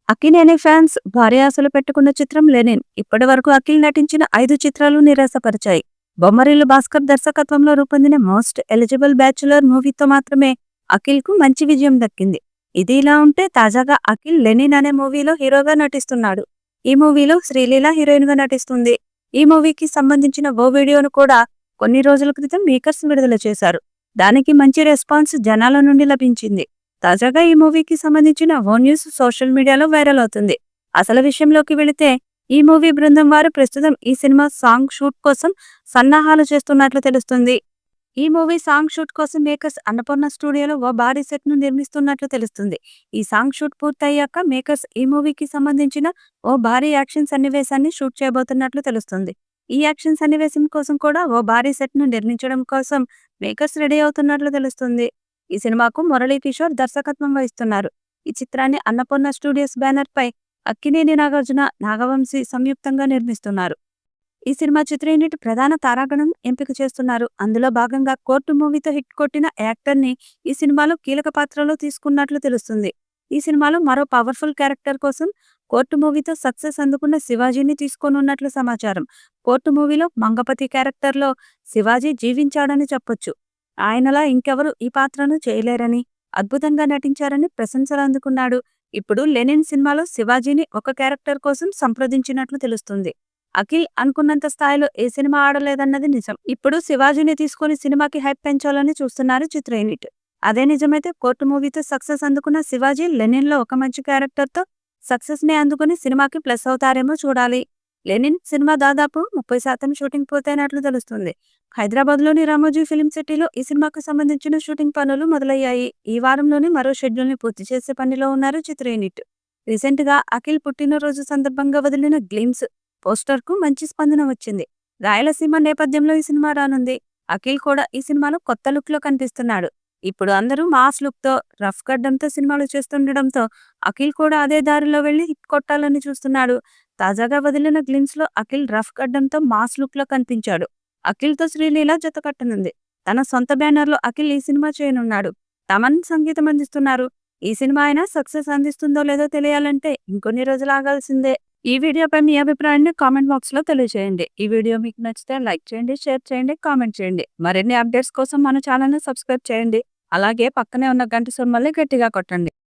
Akkineni fans భారీ ఆశలు పెట్టుకున్న చిత్రం 'లెనిన్'. ఇప్పటి వరకు అఖిల్ నటించిన 5 చిత్రాలు నిరాశపరిచాయి. బొమ్మరిల్లు భాస్కర్ దర్శకత్వంలో రూపొందిన మోస్ట్ ఎలిజిబుల్ బ్యాచులర్ మూవీతో మాత్రమే అఖిల్ కు మంచి విజయం దక్కింది. ఇది ఇలా ఉంటే తాజాగా అఖిల్ 'లెనిన్' అనే మూవీలో హీరోగా నటిస్తున్నాడు. ఈ మూవీలో శ్రీలీల హీరోయిన్ గా నటిస్తుంది. ఈ మూవీకి సంబంధించిన ఓ వీడియోను కూడా కొన్ని రోజుల క్రితం మేకర్స్ విడుదల చేశారు. దానికి మంచి రెస్పాన్స్ జనాల నుండి లభించింది. తాజాగా ఈ మూవీకి సంబంధించిన ఓ న్యూస్ సోషల్ మీడియాలో వైరల్ అవుతుంది. అసలు విషయంలోకి వెళితే ఈ మూవీ బృందం వారు ప్రస్తుతం ఈ సినిమా సాంగ్ షూట్ కోసం సన్నాహాలు చేస్తున్నట్లు తెలుస్తుంది. ఈ మూవీ సాంగ్ షూట్ కోసం మేకర్స్ అన్నపూర్ణ స్టూడియోలో ఓ భారీ సెట్ ను నిర్మిస్తున్నట్లు తెలుస్తుంది. ఈ సాంగ్ షూట్ పూర్తయ్యాక మేకర్స్ ఈ మూవీకి సంబంధించిన ఓ భారీ యాక్షన్ సన్నివేశాన్ని షూట్ చేయబోతున్నట్లు తెలుస్తుంది. ఈ యాక్షన్ సన్నివేశం కోసం కూడా ఓ భారీ సెట్ ను నిర్మించడం కోసం మేకర్స్ రెడీ అవుతున్నట్లు తెలుస్తుంది. ఈ సినిమాకు మురళీ కిషోర్ దర్శకత్వం వహిస్తున్నారు. ఈ చిత్రాన్ని అన్నపూర్ణ స్టూడియోస్ బ్యానర్ పై అక్కినేని నాగార్జున, నాగవంశీ సంయుక్తంగా నిర్మిస్తున్నారు. ఈ సినిమా చిత్ర యూనిట్ ప్రధాన తారాగణం ఎంపిక చేస్తున్నారు. అందులో భాగంగా కోర్టు మూవీతో హిట్ కొట్టిన యాక్టర్ ని ఈ సినిమాలో కీలక పాత్రలో తీసుకున్నట్లు తెలుస్తుంది. ఈ సినిమాలో మరో పవర్ఫుల్ క్యారెక్టర్ కోసం కోర్టు మూవీతో సక్సెస్ అందుకున్న శివాజీని తీసుకోనున్నట్లు సమాచారం. కోర్టు మూవీలో మంగపతి క్యారెక్టర్లో శివాజీ జీవించాడని చెప్పొచ్చు. ఆయనలా ఇంకెవరు ఈ పాత్రను చేయలేరని, అద్భుతంగా నటించారని ప్రశంసలు అందుకున్నాడు. ఇప్పుడు 'లెనిన్' సినిమాలో శివాజీని ఒక క్యారెక్టర్ కోసం సంప్రదించినట్లు తెలుస్తుంది. అఖిల్ అనుకున్నంత స్థాయిలో ఏ సినిమా ఆడలేదన్నది నిజం. ఇప్పుడు శివాజీని తీసుకుని సినిమాకి హైప్ పెంచాలని చూస్తున్నారు చిత్ర యూనిట్. అదే నిజమైతే కోర్టు మూవీతో సక్సెస్ అందుకున్న శివాజీ 'లెనిన్' లో ఒక మంచి క్యారెక్టర్తో సక్సెస్ ని అందుకుని సినిమాకి ప్లస్ అవుతారేమో చూడాలి. 'లెనిన్' సినిమా దాదాపు 30% షూటింగ్ పూర్తయినట్లు తెలుస్తుంది. హైదరాబాద్లోని రామోజీ ఫిలిం సిటీలో ఈ సినిమాకు సంబంధించిన షూటింగ్ పనులు మొదలయ్యాయి. ఈ వారంలోనే మరో షెడ్యూల్ ని పూర్తి చేసే పనిలో ఉన్నారు చిత్ర యూనిట్. రీసెంట్ గా అఖిల్ పుట్టినరోజు సందర్భంగా వదిలిన గ్లిమ్స్ పోస్టర్ కు మంచి స్పందన వచ్చింది. రాయలసీమ నేపథ్యంలో ఈ సినిమా రానుంది. అఖిల్ కూడా ఈ సినిమాలో కొత్త లుక్ లో కనిపిస్తున్నాడు. ఇప్పుడు అందరూ మాస్ లుక్ తో, రఫ్ గడ్డంతో సినిమాలు చేస్తుండటంతో అఖిల్ కూడా అదే దారిలో వెళ్లి హిట్ కొట్టాలని చూస్తున్నాడు. తాజాగా వదిలిన గ్లిమ్స్ లో అఖిల్ రఫ్ గడ్డంతో మాస్ లుక్ లో కనిపించాడు. అఖిల్ తో శ్రీలీల జత కట్టనుంది. తన సొంత బ్యానర్ లో అఖిల్ ఈ సినిమా చేయనున్నాడు. తమన్ సంగీతం అందిస్తున్నారు. ఈ సినిమా అయినా సక్సెస్ అందిస్తుందో లేదో తెలియాలంటే ఇంకొన్ని రోజులు ఆగాల్సిందే. ఈ వీడియోపై మీ అభిప్రాయాన్ని కామెంట్ బాక్స్ లో తెలియజేయండి. ఈ వీడియో మీకు నచ్చితే లైక్ చేయండి, షేర్ చేయండి, కామెంట్ చేయండి. మరిన్ని అప్డేట్స్ కోసం మన ఛానల్ ను సబ్స్క్రైబ్ చేయండి. అలాగే పక్కనే ఉన్న గంట సింబల్ని గట్టిగా కొట్టండి.